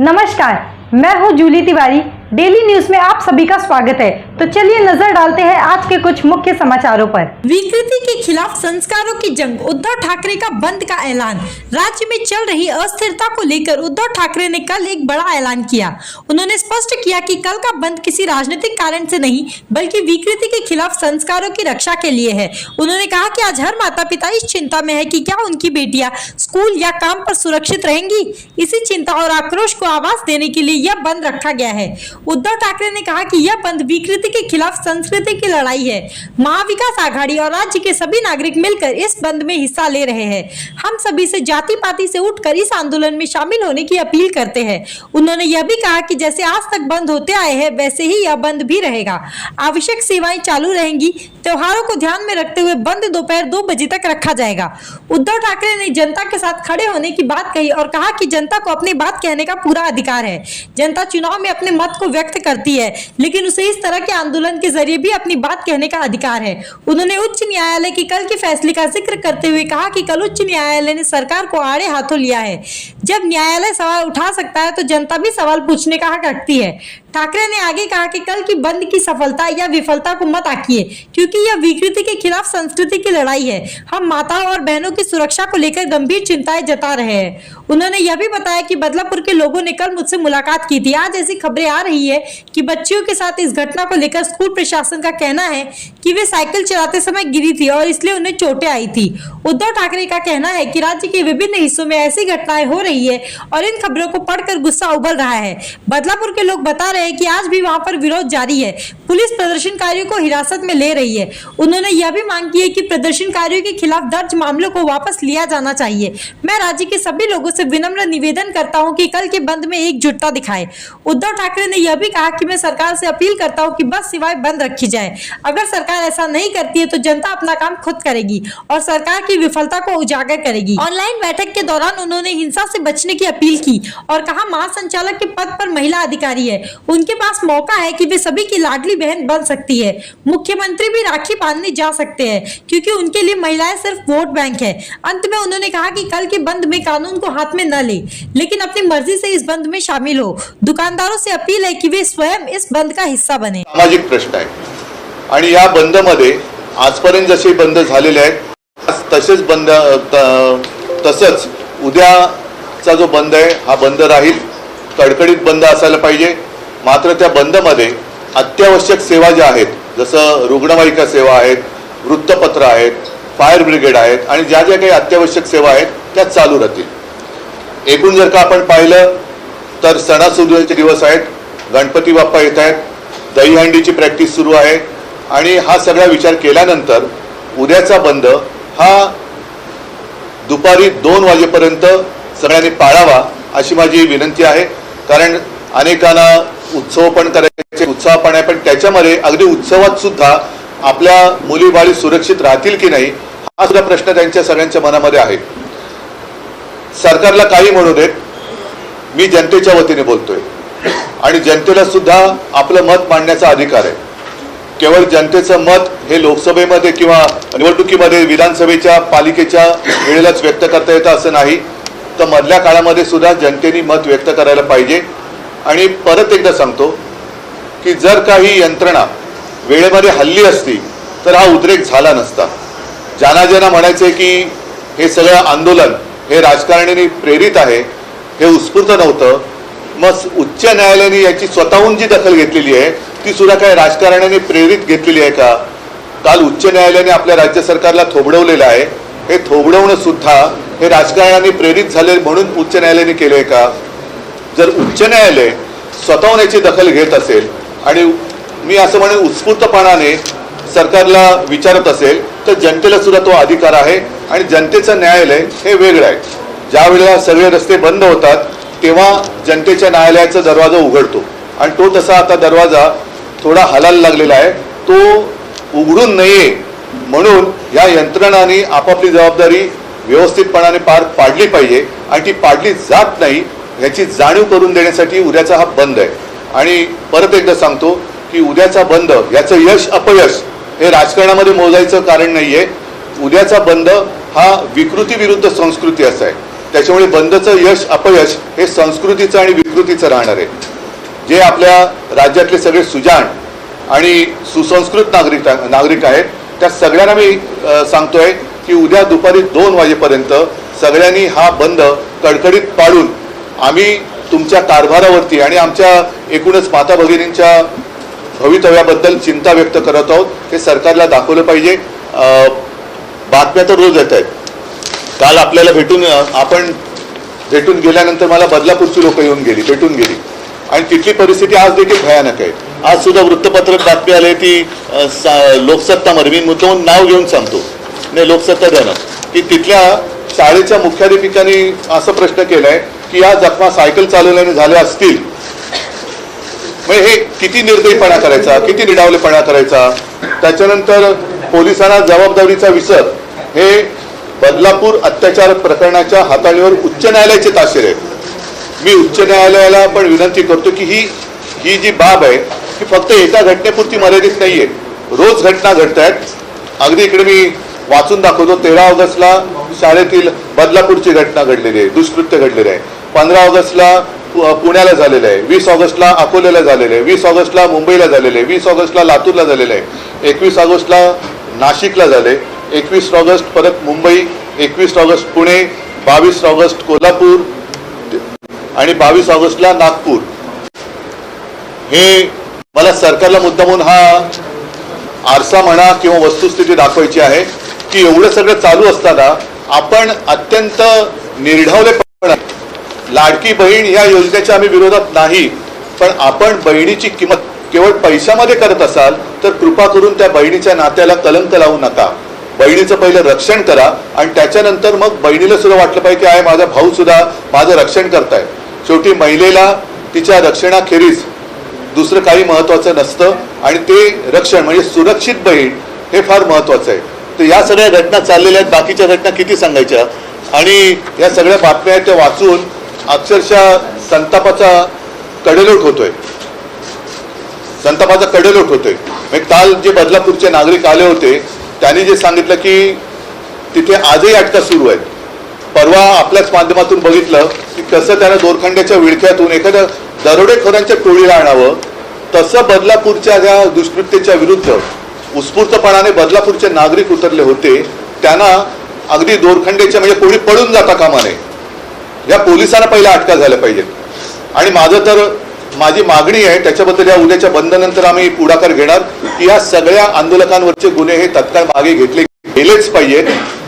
नमस्कार, मैं हूं Jully Tiwari. Daily news में आप सभी का स्वागत है। तो चलिए नजर डालते हैं आज के कुछ मुख्य समाचारों पर। विकृति के खिलाफ संस्कारों की जंग, उद्धव ठाकरे का बंद का ऐलान। राज्य में चल रही अस्थिरता को लेकर उद्धव ठाकरे ने कल एक बड़ा ऐलान किया। उन्होंने स्पष्ट किया कि कल का बंद किसी राजनीतिक कारण से नहीं बल्कि विकृति के खिलाफ संस्कारों की रक्षा के लिए है। उन्होंने कहा कि आज हर माता पिता इस चिंता में है कि क्या उनकी बेटियां स्कूल या काम पर सुरक्षित रहेंगी। इसी चिंता और आक्रोश को आवाज देने के लिए यह बंद रखा गया है। उद्धव ठाकरे ने कहा कि यह बंद विकृति के खिलाफ संस्कृति की लड़ाई है। महाविकास आघाड़ी और राज्य के सभी नागरिक मिलकर इस बंद में हिस्सा ले रहे हैं। हम सभी से जाति पाति से उठकर इस आंदोलन में शामिल होने की अपील करते हैं। उन्होंने यह भी कहा कि जैसे आज तक बंद होते आए हैं वैसे ही यह बंद भी रहेगा। आवश्यक सेवाएं चालू रहेंगी। त्योहारों को ध्यान में रखते हुए बंद दोपहर 2 बजे तक रखा जाएगा। उद्धव ठाकरे ने जनता के साथ खड़े होने की बात कही और कहा कि जनता को अपनी बात कहने का पूरा अधिकार है। जनता चुनाव में अपने मत को व्यक्त करती है, लेकिन उसे इस तरह के आंदोलन के जरिए भी अपनी बात कहने का अधिकार है। उन्होंने उच्च न्यायालय की कल के फैसले का जिक्र करते हुए कहा कि कल उच्च न्यायालय ने सरकार को आड़े हाथों लिया है। जब न्यायालय सवाल उठा सकता है तो जनता भी सवाल पूछने का हक रखती है। ठाकरे ने आगे कहा कि कल की बंद की सफलता या विफलता को मत आंकिए, क्योंकि यह विकृति के खिलाफ संस्कृति की लड़ाई है। हम माताओं और बहनों की सुरक्षा को लेकर गंभीर चिंताएं जता रहे हैं। उन्होंने यह भी बताया कि बदलापुर के लोगों ने कल मुझसे मुलाकात की थी। आज ऐसी खबरें आ रही है कि बच्चियों के साथ इस घटना को लेकर स्कूल प्रशासन का कहना है कि वे साइकिल चलाते समय गिरी थी और इसलिए उन्हें चोटें आई थी। उद्धव ठाकरे का कहना है कि राज्य के विभिन्न हिस्सों में ऐसी घटनाएं हो रही है और इन खबरों को पढ़कर गुस्सा उबल रहा है। बदलापुर के लोग बता रहे हैं कि आज भी वहां पर विरोध जारी है। पुलिस प्रदर्शनकारियों को हिरासत में ले रही है। उन्होंने यह भी मांग की है कि प्रदर्शनकारियों के खिलाफ दर्ज मामलों को वापस लिया जाना चाहिए। मैं राज्य के सभी लोगों से विनम्र निवेदन करता हूं कि कल के बंद में एकजुटता दिखाएं। उद्धव ठाकरे ने यह भी कहा कि मैं सरकार से अपील करता हूं कि बस सेवाएं बंद रखी जाए। अगर सरकार ऐसा नहीं करती है तो जनता अपना काम खुद करेगी और सरकार की विफलता को उजागर करेगी। ऑनलाइन बैठक के दौरान उन्होंने हिंसा से बचने की अपील की और कहा महासंचालक के पद पर महिला अधिकारी है, उनके पास मौका है कि वे सभी की लाडली बहन बन सकती है। मुख्यमंत्री भी राखी बांधने जा सकते हैं क्योंकि उनके लिए महिलाएं सिर्फ वोट बैंक है। अंत में उन्होंने कहा कि कल के बंद में कानून को हाथ में न ले, लेकिन अपनी मर्जी से इस बंद में शामिल हो। दुकानदारों से अपील है कि वे स्वयं इस बंद का हिस्सा बने। सामाजिक प्रश्न आहे आणि या बंद मध्ये आजपर्यंत जसे बंद झालेले आहेत तसेच बंद तसंच उद्याचा जो बंद आहे हा बंद राहील। कडकडीत बंद असायला पाहिजे। मात्र त्या बंदमध्ये अत्यावश्यक सेवा ज्या आहेत जसं रुग्णवाहिका सेवा आहेत, वृत्तपत्र आहेत, फायर ब्रिगेड आहेत आणि ज्या ज्या काही अत्यावश्यक सेवा आहेत त्या चालू राहतील। एकूण जर का आपण पाहिलं तर सणासुदीचे दिवस आहेत, गणपती बाप्पा येत आहेत, दहीहंडीची प्रॅक्टिस सुरू आहे आणि हा सगळा विचार केल्यानंतर उद्याचा बंद हा दुपारी 2 वाजेपर्यंत सगळ्यांनी पाळावा अशी माझी विनंती आहे। कारण अनेकांना उत्सव पण करायचे, उत्साह पण आहे, पण त्याच्यामध्ये अगदी उत्सवात सुद्धा आपल्या मुली बाळी सुरक्षित राहतील की नाही हा सुद्धा प्रश्न त्यांच्या सगळ्यांच्या मनामध्ये आहे। सरकारला काही म्हणू देत, मी जनतेच्या वतीने बोलतोय आणि जनतेला सुद्धा आपलं मत मांडण्याचा अधिकार आहे। केवळ जनतेचं मत हे लोकसभेमध्ये किंवा निवडणुकीमध्ये विधानसभेच्या पालिकेच्या वेळेलाच व्यक्त करता येतं असं नाही, तर मधल्या काळामध्ये सुद्धा जनतेने मत व्यक्त करायला पाहिजे। आणि परत एकदा सांगतो की जर काही यंत्रणा वेळेमध्ये हल्ली असती तर हा उद्रेक झाला नसता। ज्यांना म्हणायचे की हे सगळं आंदोलन हे राजकारण्यांनी प्रेरित आहे, हे उत्स्फूर्त नव्हतं, मग उच्च न्यायालयाने याची स्वतःहून जी दखल घेतलेली आहे ती सुद्धा काय राजकारण्यांनी प्रेरित घेतलेली आहे का? काल उच्च न्यायालयाने आपल्या राज्य सरकारला थोबडवलेलं आहे। हे थोबडवणं सुद्धा हे राजकारण्यांनी प्रेरित झाले म्हणून उच्च न्यायालयाने केलंय का? जर उच्च न्यायालय स्वतःहून याची दखल घेत असेल आणि मी असं म्हणेन उत्स्फूर्तपणाने सरकारला विचारत असेल तर जनतेला सुद्धा तो अधिकार आहे आणि जनतेचं न्यायालय हे वेगळं आहे। ज्या वेळेला सगळे रस्ते बंद होतात तेव्हा जनतेच्या न्यायालयाचा दरवाजा उघडतो आणि तो तसा आता दरवाजा थोडा हलायला लागलेला आहे, तो उघडून नये म्हणून या यंत्रणांनी आपापली जबाबदारी व्यवस्थितपणाने पार पाडली पाहिजे आणि ती पाडली जात नाही याची जाणीव करून देण्यासाठी उद्याचा हा बंद आहे। आणि परत एकदा सांगतो की उद्याचा बंद याचं यश अपयश हे राजकारणामध्ये मोजायचं कारण नाहीये। उद्याचा बंद हा विकृती विरुद्ध संस्कृती असा आहे। त्याच्यामुळे बंदचं यश अपयश हे संस्कृतीचं आणि विकृतीचं राहणार आहे. जे आपल्या राज्यातले सगळे सुजाण आणि सुसंस्कृत नागरिक आहेत त्या सगळ्यांना मी सांगतोय की उद्या दुपारी 2 वाजेपर्यंत सगळ्यांनी हा बंद कडकडीत पाळून आम्ही तुमच्या कारभारावरती आणि आमच्या एकूणच माता भगिनींच्या भवितव्याबद्दल चिंता व्यक्त करत आहोत. हे सरकारला दाखवलं पाहिजे. बातम्या तर रोज येत आहेत. काल आपल्याला आपण भेटून गेल्यानंतर मला बदलापूरची लोक भेटून गेली आणि तिथली परिस्थिती आज देखील भयानक आहे. आज सुद्धा वृत्तपत्रात बातमी आली ती लोकसत्तामध्ये, मी मुद्दामून नाव घेऊन सांगतो, नाही लोकसत्ता देणं, की तिथल्या शाळेच्या मुख्याध्यापिकांनी असा प्रश्न केलाय की या जखमा सायकल चालवल्याने झाल्या असतील. म्हणजे हे किती निर्दयीपणा करायचा, किती निडावलेपणा करायचा. त्याच्यानंतर पोलिसांना जबाबदारीचा विसर. हे बदलापूर अत्याचार प्रकरणाच्या हाताळणीवर उच्च न्यायालयाचे ताशेरे आहेत. मी उच्च न्यायालयाला पण विनंती करतो की ही जी बाब आहे ही फक्त एका घटनेपुरती मर्यादित नाहीये. रोज घटना घडत आहेत. अगदी इकडे मी वाचून दाखवतो. 13 ऑगस्टला शाळेतील बदलापूरची घटना घडलेली आहे, दुष्कृत्य घडलेले आहे. 15 ऑगस्टला पुण्याला झालेलं आहे. 20 ऑगस्टला अकोल्याला झालेलं आहे. 20 ऑगस्टला मुंबईला झालेलं आहे. 20 ऑगस्टला लातूरला झालेलं आहे. 21 ऑगस्टला नाशिकला झाले. 21 ऑगस्ट परत मुंबई, 21 ऑगस्ट पुणे, 22 ऑगस्ट कोल्हापूर आणि 22 ऑगस्टला नागपूर. हे मला सरकारला मुद्दामून हा आरसा म्हणा किंवा वस्तुस्थिती दाखवायची आहे की एवढं सगळं चालू असताना आपण अत्यंत निर्ढावलेपणा. लाडकी बहीण या योजनेच्या आम्ही विरोधात नाही, पण आपण बहिणीची किंमत केवळ पैशामध्ये करत असाल तर कृपा करून त्या बहिणीच्या नात्याला कलंक लावू नका. बहिणीचं पहिलं रक्षण करा आणि त्याच्यानंतर मग बहिणीला सुद्धा वाटलं पाहिजे की आहे माझा भाऊ सुद्धा माझं रक्षण करताय. शेवटी महिलेला तिच्या रक्षणाखेरीज दुसरं काही महत्वाचं नसतं आणि ते रक्षण म्हणजे सुरक्षित बहीण हे फार महत्वाचं आहे. तर या सगळ्या घटना चाललेल्या आहेत. बाकीच्या घटना किती सांगायच्या. आणि या सगळ्या बातम्या आहेत त्या वाचून अक्षरशः संतापाचा कडेलोट होतोय. म्हणजे काल जे बदलापूरचे नागरिक आले होते त्यांनी जे सांगितलं की तिथे आजही अटका सुरू आहेत. परवा आपल्याच माध्यमातून बघितलं की कसं त्यानं दोरखंड्याच्या विळख्यातून एखाद्या दरोडेखोरांच्या टोळीला आणावं. तसं बदलापूरच्या त्या दुष्कृत्याच्या विरुद्ध उत्स्फूर्तपणाने बदलापूरचे नागरिक उतरले होते. त्यांना अगदी दोरखंड्याच्या म्हणजे कोणी पडून जाता कामा नये. या पोलिसांना पहिल्या अटका झाल्या पाहिजेत. आणि माझी मागणी आहे त्याच्याबद्दल या उद्याच्या बंदनंतर आम्ही पुढाकार घेणार की या सगळ्या आंदोलकांवरचे गुन्हे हे तत्काळ मागे गेलेच पाहिजेत.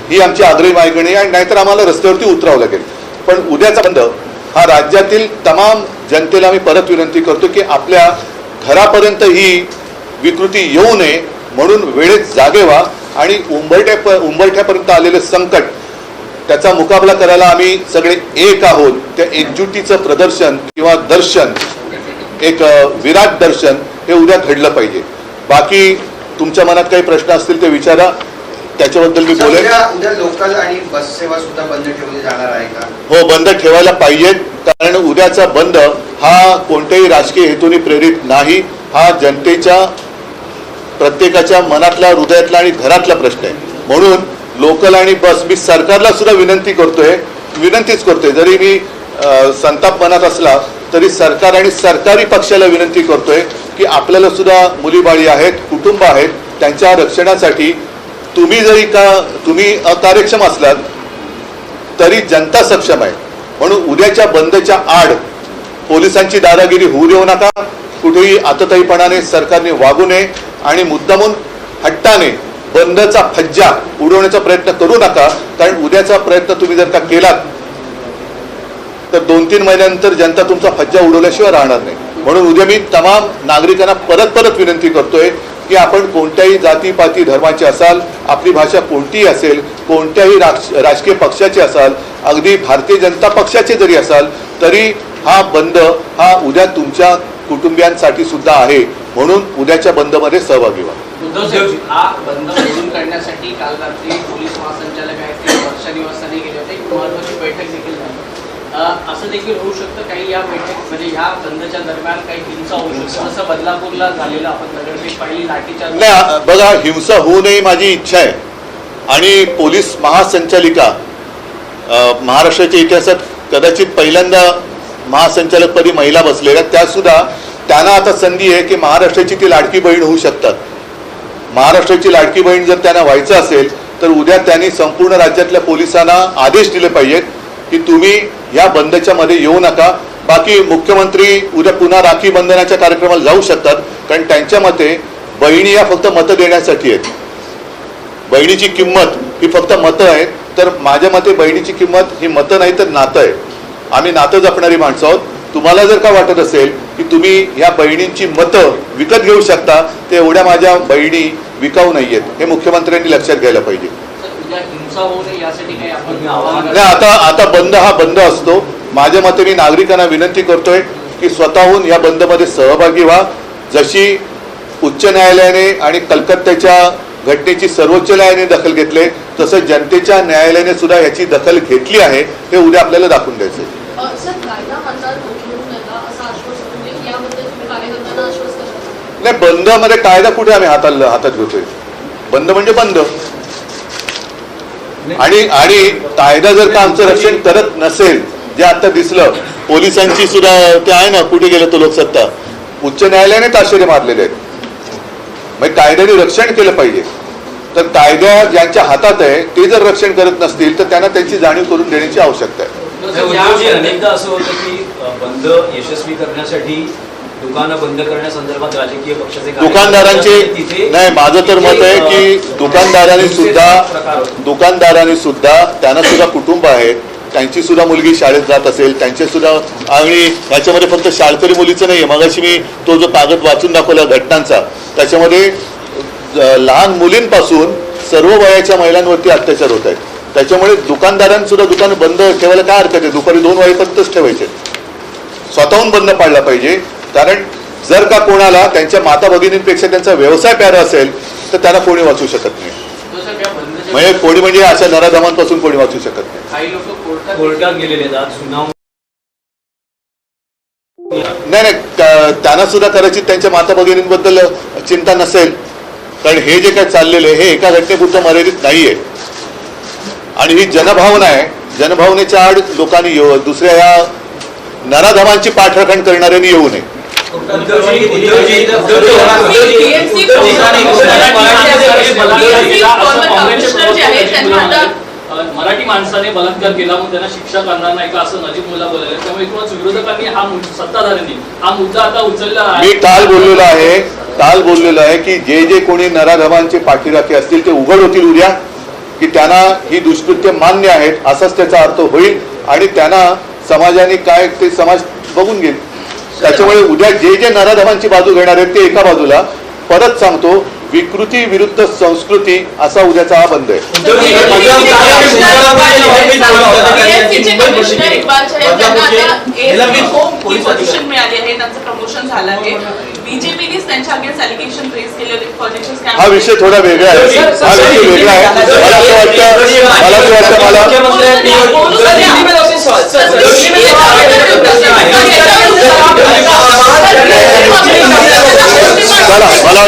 ही आमची आग्रही मागणी आहे. आणि नाहीतर आम्हाला रस्त्यावरती उतरावं लागेल. पण उद्याचा बंद हा राज्यातील तमाम जनतेला मी परत विनंती करतो की आपल्या घरापर्यंत ही विकृती येऊ नये म्हणून वेळेत जागे व्हा आणि उंबरठ्यापर्यंत आलेले संकट त्याचा मुकाबला करायला आम्ही सगळे एक आहोत. त्या एकजुटीचं प्रदर्शन किंवा दर्शन, एक विराट दर्शन हे उद्या घडलं पाहिजे. बाकी तुमच्या मनात काही प्रश्न असतील ते विचारा, त्याच्याबद्दल मी बोलेन. उद्या लोकल आणि बस सेवा सुद्धा बंद ठेवली जाणार आहे का? हो, बंद ठेवायला पाहिजेत. कारण उद्याचा बंद हा कोणत्याही राजकीय हेतूने प्रेरित नाही. हा जनतेच्या प्रत्येकाच्या मनातला, हृदयातला आणि घरातला प्रश्न आहे. म्हणून लोकल आणि बस मी सरकारला सुद्धा विनंतीच करतोय. जरी मी संताप मनात असला तरी सरकार आणि सरकारी पक्षाला विनंती करतोय की आपल्याला सुद्धा मुलीबाळी आहेत, कुटुंब आहेत, त्यांच्या रक्षणासाठी तुम्ही अकार्यक्षम असलात तरी जनता सक्षम आहे. म्हणून उद्याच्या बंदच्या आड पोलिसांची दादागिरी होऊ देऊ नका. कुठेही आतताईपणाने सरकारने वागू नये आणि मुद्दामून हट्टाने बंदचा फज्जा उडवण्याचा प्रयत्न करू नका. कारण उद्याचा प्रयत्न तुम्ही जर का केलात तर 2-3 महिन्यानंतर जनता तुमचा फज्जा उडवल्याशिवाय राहणार नाही. म्हणून उद्या मी तमाम नागरिकांना परत विनंती करतोय की आपण कोणत्याही जातीपाती धर्माचे असाल, आपली भाषा कोणतीही असेल, कोणत्याही राजकीय पक्षाचे असाल, अगदी भारतीय जनता पक्षाचे जरी असाल तरी हा बंद हा उद्या तुमच्या कुटुंबियांसाठी सुद्धा आहे. म्हणून उद्याच्या बंदमध्ये सहभागी व्हा. उद्धव साहेब, हा बंद मोडून काढण्यासाठी काल रात्री पोलीस महासंचालक आहेत ते वर्षा निवासाने गेले होते. एक महत्त्वाची बैठक देखील झाली. असं देखील होऊ शकतं काही या बैठकीमध्ये ह्या बंदच्या दरम्यान काही हिंसा होऊ शकतं असं बदलापूरला झालेलं आपण दगडफेक पाहिली, लाठीचार्ज. नाही, बघा, हिंसा होऊ नये माझी इच्छा आहे. आणि पोलीस महासंचालिका महाराष्ट्राच्या इतिहासात कदाचित पहिल्यांदा महासंचालकपदी महिला बसलेल्या, त्यासुद्धा त्यांना आता संधी आहे की महाराष्ट्राची ती लाडकी बहीण होऊ शकतात. महाराष्ट्राची लाडकी बहीण जर त्यांना व्हायचं असेल तर उद्या त्यांनी संपूर्ण राज्यातल्या पोलिसांना आदेश दिले पाहिजेत की तुम्ही या बंदच्या मध्ये येऊ नका. बाकी मुख्यमंत्री उद्या पुन्हा राखी बंधनाच्या कार्यक्रमाला जाऊ शकतात, कारण त्यांच्या मते बहिणी या फक्त मतं देण्यासाठी आहेत. बहिणीची किंमत ही फक्त मतं आहेत, तर माझ्या मते बहिणीची किंमत ही मतं नाही तर नातं आहे. आम्ही नातं जपणारी माणसं आहोत. तुम्हाला जर का वाटत असेल की तुम्ही ह्या बहिणींची मतं विकत घेऊ शकता, ते एवढ्या माझ्या बहिणी विकाऊ नाहीयेत, हे मुख्यमंत्र्यांनी लक्षात घ्यायला पाहिजे. नाही, आता बंद हा बंद असतो. माझ्या मते मी नागरिकांना विनंती करतोय की स्वतःहून या बंदमध्ये सहभागी व्हा. जशी उच्च न्यायालयाने आणि कलकत्त्याच्या घटनेची सर्वोच्च न्यायालयाने दखल घेतली, तसं जनतेच्या न्यायालयाने सुद्धा याची दखल घेतली आहे. हे उद्या आपल्याला दाखवून द्यायचं. नाही, बंद मध्ये कायदा कुठे आम्ही हातात घेतोय? बंद म्हणजे बंद. आणि कायदा जर का आमचं रक्षण करत नसेल, जे आता दिसलं पोलिसांची सुद्धा ते आहे ना, कुठे गेलं तो लोकसत्ता, उच्च न्यायालयाने ताशेरे मारलेले आहेत. मग कायद्याने रक्षण केलं पाहिजे. तर कायदा ज्यांच्या हातात आहे ते जर रक्षण करत नसतील तर त्यांना त्यांची जाणीव करून देण्याची आवश्यकता आहे. अनेकदा असं होतं की बंद यशस्वी करण्यासाठी दुकानं बंद करण्यासंदर्भात राजकीय पक्षाचे दुकानदारांचे नाही, माझं तर मत आहे की दुकानदारांनी सुद्धा त्यांना सुद्धा कुटुंब आहेत, त्यांची सुद्धा मुलगी शाळेत जात असेल, त्यांचे सुद्धा, आणि याच्यामध्ये फक्त शाळकरी मुलीचं नाही आहे. मगाशी मी तो जो कागद वाचून दाखवला घटनांचा, त्याच्यामध्ये लहान मुलींपासून सर्व वयाच्या महिलांवरती अत्याचार होत आहेत. त्याच्यामुळे दुकानदारांसुद्धा दुकान बंद ठेवायला काय हरकत आहे? दुपारी 2 वाजेपर्यंतच ठेवायचे. स्वतःहून बंद पाडला पाहिजे. कारण जर का कोणाला त्यांच्या माता भगिनींपेक्षा त्यांचा व्यवसाय प्यारा असेल तर त्यांना कोणी वाचू शकत नाही. म्हणजे कोणी म्हणजे अशा नराधमांपासून कोणी वाचू शकत नाही. काही लोक कोर्टात गेलेले सुनावणी नाही, त्यांना सुद्धा कदाचित त्यांच्या माता भगिनींबद्दल चिंता नसेल, कारण हे जे काय चाललेलं हे एका घटनेपुरतं मर्यादित नाहीये. आणि ही जनभावना आहे. जनभावनेच्या आड लोकांनी दुसऱ्या या नराधमांची पाठराखण करणाऱ्यांनी येऊ नये. मराठी माणसाने बलात्कार केला म्हणून त्यांना शिक्षा करणार नाही का असं नजीब मुला बोलले. त्यामुळे एकूणच विरोधकांनी सत्ताधाऱ्यांनी हा मुद्दा आता उचलला आहे. मी काल बोललेलो आहे की जे कोणी नराधमांचे पाठीराखे असतील ते उघड होतील उद्या, की त्यांना ही दुष्कृत्य मान्य आहेत असाच त्याचा अर्थ होईल. आणि त्यांना समाजाने काय ते समाज बघून घेईल. त्याच्यामुळे उद्या जे नराधमांची बाजू घेणार आहेत ते एका बाजूला, परत सांगतो, विकृती विरुद्ध संस्कृती असा उद्याचा हा बंद आहे. हा विषय थोडा वेगळा आहे. मला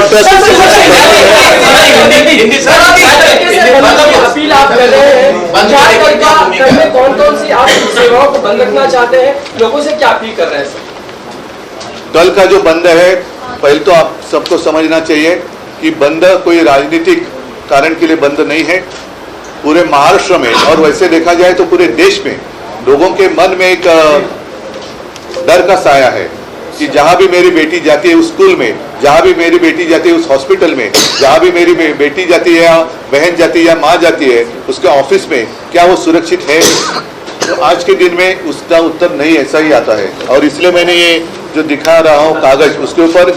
अपील आप कर रहे हैं, कौन सी आप सेवाओं को बंद रखना चाहते हैं, लोगों से क्या अपील कर रहे हैं? कल का जो बंद है, पहले तो आप सबको समझना चाहिए कि बंद कोई राजनीतिक कारण के लिए बंद नहीं है. पूरे महाराष्ट्र में और वैसे देखा जाए तो पूरे देश में लोगों के मन में एक डर का साया है कि जहाँ भी मेरी बेटी जाती है उस स्कूल में, जहाँ भी मेरी बेटी जाती है उस हॉस्पिटल में, जहाँ भी मेरी बेटी जाती है या बहन जाती है या माँ जाती है उसके ऑफिस में, क्या वो सुरक्षित है? तो आज के दिन में उसका उत्तर नहीं ऐसा ही आता है. और इसलिए मैंने ये जो दिखा रहा हूँ कागज, उसके ऊपर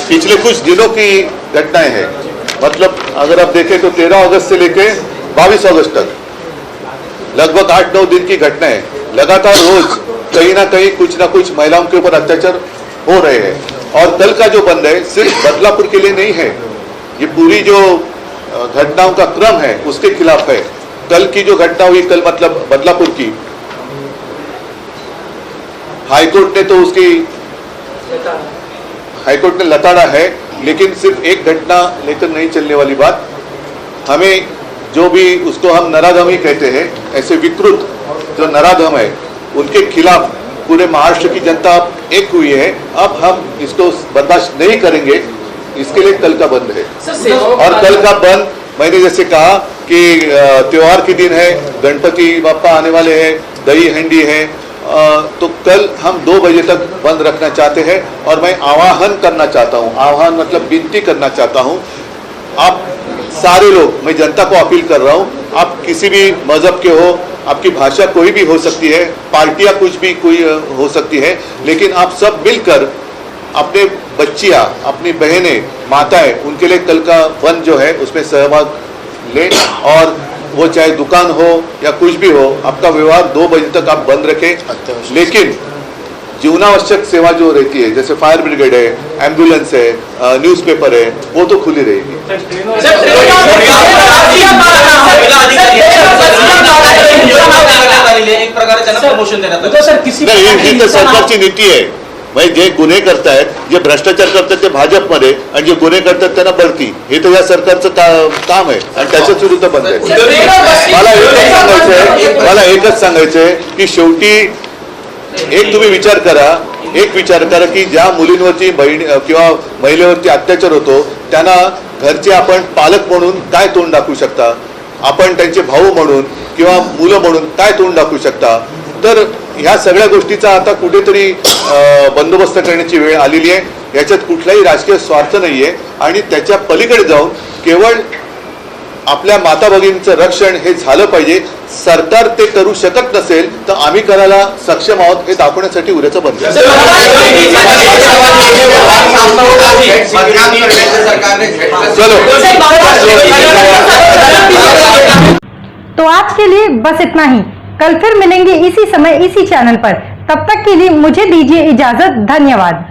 पिछले कुछ दिनों की घटनाएं हैं. मतलब अगर आप देखें तो 13 अगस्त से लेके 22 अगस्त तक लगभग 8-9 दिन की घटनाएं, लगातार रोज कहीं ना कहीं कुछ ना कुछ महिलाओं के ऊपर अत्याचार हो रहे हैं. और कल का जो बंद है सिर्फ बदलापुर के लिए नहीं है, ये पूरी जो घटनाओं का क्रम है उसके खिलाफ है. कल की जो घटना हुई, कल मतलब बदलापुर की, हाईकोर्ट ने तो उसकी हाईकोर्ट ने लताड़ा है, लेकिन सिर्फ एक घटना लेकर नहीं चलने वाली बात. हमें जो भी उसको हम नराधमी कहते हैं, ऐसे विकृत जो नराधम है उनके खिलाफ पूरे महाराष्ट्र की जनता अब एक हुई है। अब हम इसको बर्दाश्त नहीं करेंगे, इसके लिए कल का बंद है। और कल का बंद मैंने जैसे कहा कि त्योहार के दिन है, गणपति बापा आने वाले हैं, दही हंडी है, तो कल हम 2 बजे तक बंद रखना चाहते हैं। और मैं आह्वान करना चाहता हूँ, आह्वान मतलब विनती करना चाहता हूँ, आप सारे लोग, मैं जनता को अपील कर रहा हूँ, आप किसी भी मजहब के हो, आपकी भाषा कोई भी हो सकती है, पार्टियां कुछ भी कोई हो सकती है, लेकिन आप सब मिलकर अपने बच्चियां, अपनी बहनें, माताएं, उनके लिए कल का बंद जो है उसमें सहभाग लें। और वो चाहे दुकान हो या कुछ भी हो, आपका व्यवहार 2 बजे तक आप बंद रखें। लेकिन जीवनावश्यक सेवा जो रहती है, जैसे फायर ब्रिगेड है, एम्बुलेंस है, न्यूज़पेपर है, वो तो खुली रहेगी। एक प्रकारे त्यांना प्रमोशन देण्यात नाही, ही तर सरकारची नीती आहे। म्हणजे जे गुन्हे करतायत, जे भ्रष्टाचार करतात ते भाजपमध्ये, आणि जे गुन्हे करतात त्यांना बढती, हे तर या सरकारचं काम आहे आणि त्याच्याच विरुद्ध बंद आहे। मला एकच सांगायचंय की शेवटी एक तुम्ही विचार करा की ज्या मुलींवरती बहीण किंवा महिलेवरती अत्याचार होतो त्यांना घरचे आपण पालक म्हणून काय तोंड दाखवू शकता, आपण त्यांचे भाऊ म्हणून किंवा मुलं म्हणून काय तोंड दाखवू शकता। तर ह्या सगळ्या गोष्टीचा आता कुठेतरी बंदोबस्त करण्याची वेळ आलेली आहे। याच्यात कुठलाही राजकीय स्वार्थ नाहीये आणि त्याच्या पलीकडे जाऊन केवळ आपल्या माता भगिनींचं रक्षण हे झालं पाहिजे। सरकार ते करू शकत नसेल तर आम्ही करायला सक्षम आहोत हे दाखवण्यासाठी उद्याचं बंद आहे। चलो तो आज के लिए बस इतना ही। कल फिर मिलेंगे इसी समय इसी चैनल पर। तब तक के लिए मुझे दीजिए इजाजत। धन्यवाद।